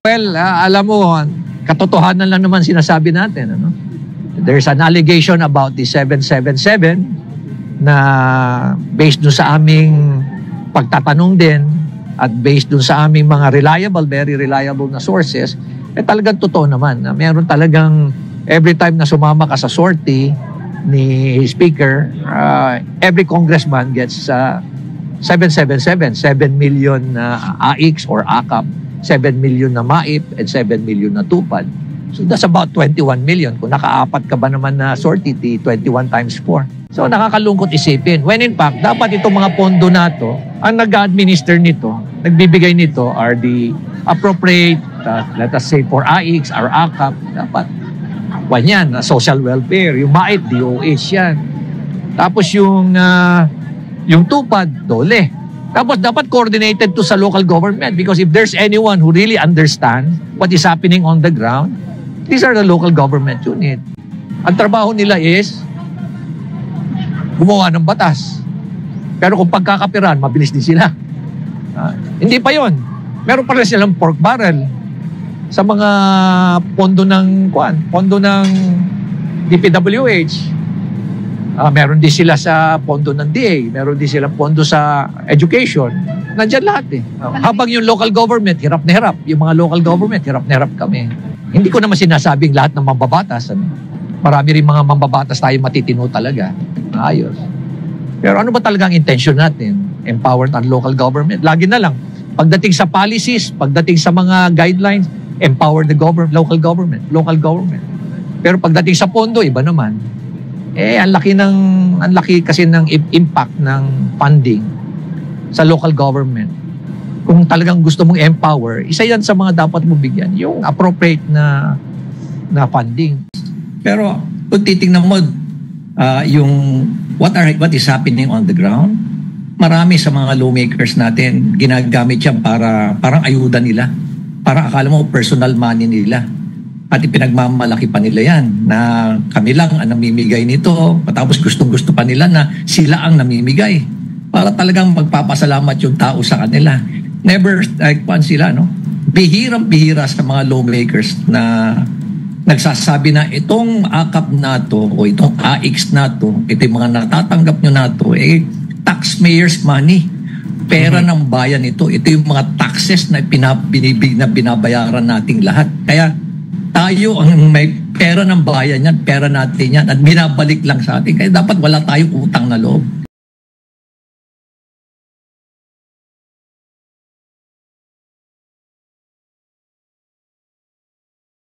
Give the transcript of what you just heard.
Well, alam mo, katotohanan lang naman sinasabi natin. Ano? There's an allegation about the 777 na based dun sa aming pagtatanong din at based dun sa aming mga very reliable na sources, talagang totoo naman. Meron talagang every time na sumama ka sa sortie ni Speaker, every congressman gets 777, 7 million na AIX or AKAP, 7 million na MAIP, and 7 million na TUPAD. So that's about 21 million. Kung nakaapat ka ba naman na sortie, 21 times 4. So nakakalungkot isipin. When in fact, dapat itong mga pondo na to, ang nag-administer nito, nagbibigay nito are the appropriate, let us say for AIX or AKAP, dapat yan, social welfare, yung MAIP, DOH yan. Tapos yung TUPAD, dole. Tapos dapat coordinated to sa local government because if there's anyone who really understands what is happening on the ground, these are the local government unit. Ang trabaho nila is gumawa ng batas. Pero kung pagkakapiran, mabilis din sila. Hindi pa yon. Meron pa rin silang pork barrel sa mga pondo ng DPWH. Meron din sila sa pondo ng DA, meron din silang pondo sa education. Nandiyan lahat eh. Habang yung local government, hirap na hirap. Yung mga local government, hirap na hirap kami. Hindi ko naman sinasabing lahat ng mambabatas. Marami rin mga mambabatas tayo matitino talaga. Ayos. Pero ano ba talaga ang intention natin? Empower ang local government. Lagi na lang. Pagdating sa policies, pagdating sa mga guidelines, empower the local government. Pero pagdating sa pondo, iba naman. Ang laki kasi ng impact ng funding sa local government. Kung talagang gusto mong empower, isa yan sa mga dapat mo bigyan, yung appropriate na funding. Pero kung titingnan mo yung what is happening on the ground, marami sa mga lawmakers natin ginagamit yan parang ayuda nila. Parang akala mo personal money nila. At ipinagmamalaki pa nila yan na kami lang ang namimigay nito. Tapos gustong-gusto pa nila na sila ang namimigay. Para talagang magpapasalamat yung tao sa kanila. Never, sila, no? Bihirang-bihira sa mga lawmakers na nagsasabi na itong AKAP na to o itong AIX na to, ito yung mga natatanggap nyo na to, taxpayers money. Pera ng bayan ito. Ito yung mga taxes na binabayaran nating lahat. Kaya tayo ang may pera ng bayan yan, pera natin yan, at binabalik lang sa atin. Kaya dapat wala tayong utang na loob.